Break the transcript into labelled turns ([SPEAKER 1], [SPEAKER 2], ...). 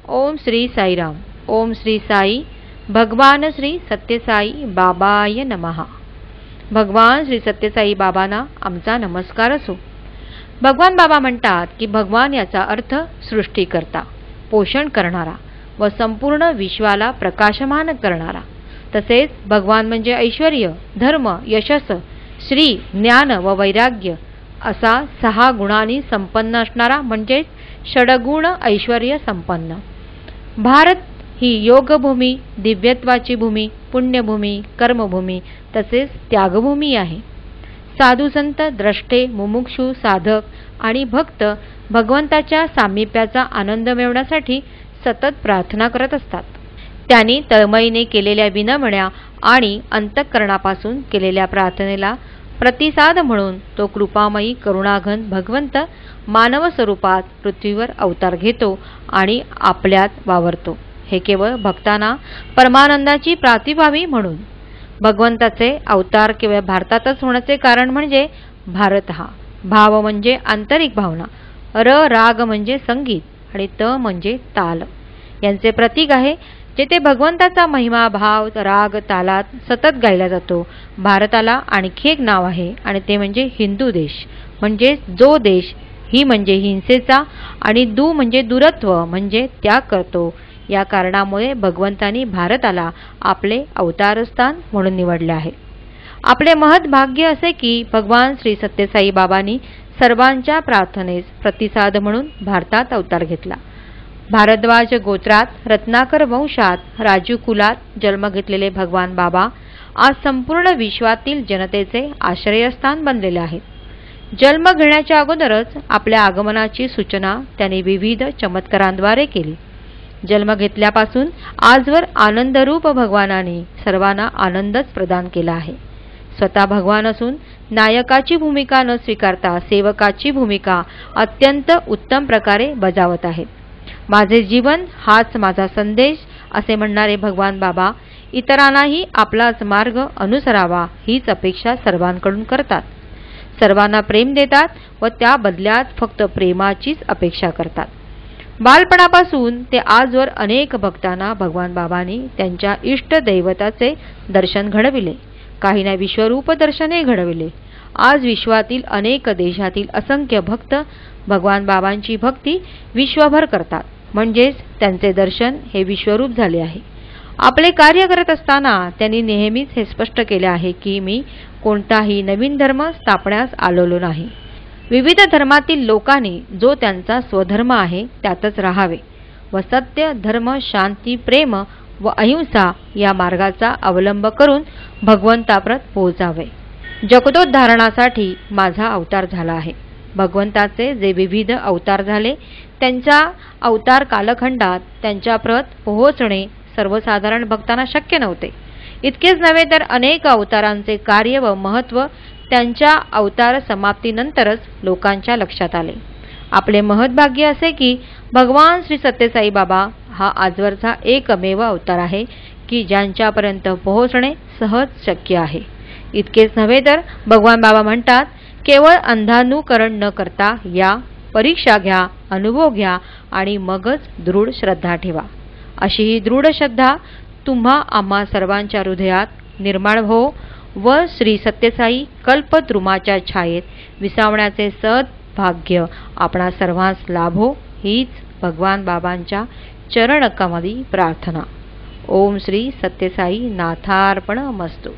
[SPEAKER 1] ओम श्री साईराम. ओम श्री साई. भगवान श्री सत्यसाई बाबाय नमः. भगवान श्री सत्यसाई बाबांना आमचा नमस्कार असो. भगवान बाबा म्हणतात की भगवान याचा अर्थ सृष्टीकर्ता, पोषण करणारा व संपूर्ण विश्वाला प्रकाशमान करणारा. तसेच भगवान म्हणजे ऐश्वर्य, धर्म, यशस्स, श्री, ज्ञान व वैराग्य असा 6 गुणांनी संपन्न असणारा म्हणजेच षडगुण ऐश्वर्य संपन्न. भारत ही योगभूमी, दिव्यत्वाची भूमी, पुण्यभूमी, कर्मभूमी तसेच त्यागभूमी आहे. साधू संत, द्रष्टे, मुमुक्षु, साधक आणि भक्त भगवंताच्या सामिप्याचा आनंद मिळवण्यासाठी सतत प्रार्थना करत असतात. त्यांनी तळमळीने केलेल्या विनम्र आणि अंतःकरणापासून केलेल्या प्रार्थनेला प्रतिसाद म्हणून तो कृपामयी करुणाघन भगवंत मानव स्वरूपात पृथ्वीवर अवतार घेतो आणि आपल्यात वावरतो. हे केवळ भक्तांना परमानंदाची प्राप्ती व्हावी म्हणून. भगवंताचे अवतार केवळ भारतातच होण्याचे कारण म्हणजे भारत हा भाव म्हणजे आंतरिक भावना, र राग म्हणजे संगीत आणि त म्हणजे ताल यांचे प्रतीक आहे. जेथे भगवंताचा महिमा भाव राग तालात सतत गायला जातो. भारताला आणखी एक नाव आहे आणि ते म्हणजे हिंदू देश, म्हणजे जो देश ही म्हणजे हिंसेचा आणि दू म्हणजे दूरत्व म्हणजे त्याग करतो. या कारणामुळे भगवंतांनी भारताला आपले अवतारस्थान म्हणून निवडले आहे. आपले महत् भाग्य असे की भगवान श्री सत्यसाई बाबांनी सर्वांच्या प्रार्थनेस प्रतिसाद म्हणून भारतात अवतार घेतला. भारद्वाज गोत्रात रत्नाकर वंशात राजू कुलात जन्म घेतलेले भगवान बाबा आज संपूर्ण विश्वातील जनतेचे आश्रयस्थान बनलेले आहेत. जन्म घेण्याच्या अगोदरच आपल्या आगमनाची सूचना त्यांनी विविध चमत्कारांद्वारे केली. जन्म घेतल्यापासून आजवर आनंदरूप भगवानाने सर्वांना आनंदच प्रदान केला आहे. स्वतः भगवान असून नायकाची भूमिका न स्वीकारता सेवकाची भूमिका अत्यंत उत्तम प्रकारे बजावत आहेत. माझे जीवन हाच माझा संदेश असे म्हणणारे भगवान बाबा इतरांनाही आपलाच मार्ग अनुसरावा हीच अपेक्षा सर्वांकडून करतात. सर्वांना प्रेम देतात व त्या बदल्यात फक्त प्रेमाचीच अपेक्षा करतात. बालपणापासून ते आजवर अनेक भक्तांना भगवान बाबांनी त्यांच्या इष्ट दैवताचे दर्शन घडविले. काहींना विश्वरूप दर्शने घडविले. आज विश्वातील अनेक देशातील असंख्य भक्त भगवान बाबांची भक्ती विश्वभर करतात, म्हणजेच त्यांचे दर्शन हे विश्वरूप झाले आहे. आपले कार्य करत असताना त्यांनी नेहमीच हे स्पष्ट केले आहे की मी कोणताही नवीन धर्म स्थापण्यास आलेलो नाही. विविध धर्मातील लोकांनी जो त्यांचा स्वधर्म आहे त्यातच राहावे व सत्य, धर्म, शांती, प्रेम व अहिंसा या मार्गाचा अवलंब करून भगवंताप्रत पोहोचावे. जगदोद्धारणासाठी माझा अवतार झाला आहे. भगवंताचे जे विविध अवतार झाले त्यांच्या अवतार कालखंडात त्यांच्याप्रत पोहोचणे सर्वसाधारण भक्तांना शक्य नव्हते. इतकेच नव्हे तर अनेक अवतारांचे कार्य व महत्त्व त्यांच्या अवतार समाप्तीनंतरच लोकांच्या लक्षात आले. आपले महत्भाग्य असे की भगवान श्री सत्यसाई बाबा हा आजवरचा एकमेव अवतार आहे की ज्यांच्यापर्यंत पोहोचणे सहज शक्य आहे. इतकेच नव्हे तर भगवान बाबा म्हणतात, केवळ अंधानुकरण न करता या, परीक्षा घ्या, अनुभव घ्या आणि मगच दृढ श्रद्धा ठेवा. अशी ही दृढ श्रद्धा तुम्हा आम्हा सर्वांच्या हृदयात निर्माण हो व श्री सत्यसाई कल्पद्रुमाच्या छायेत विसावण्याचे सद्भाग्य आपणा सर्वांस लाभो हीच भगवान बाबांच्या चरणकमली प्रार्थना. ओम श्री सत्यसाई नाथार्पणमस्तु.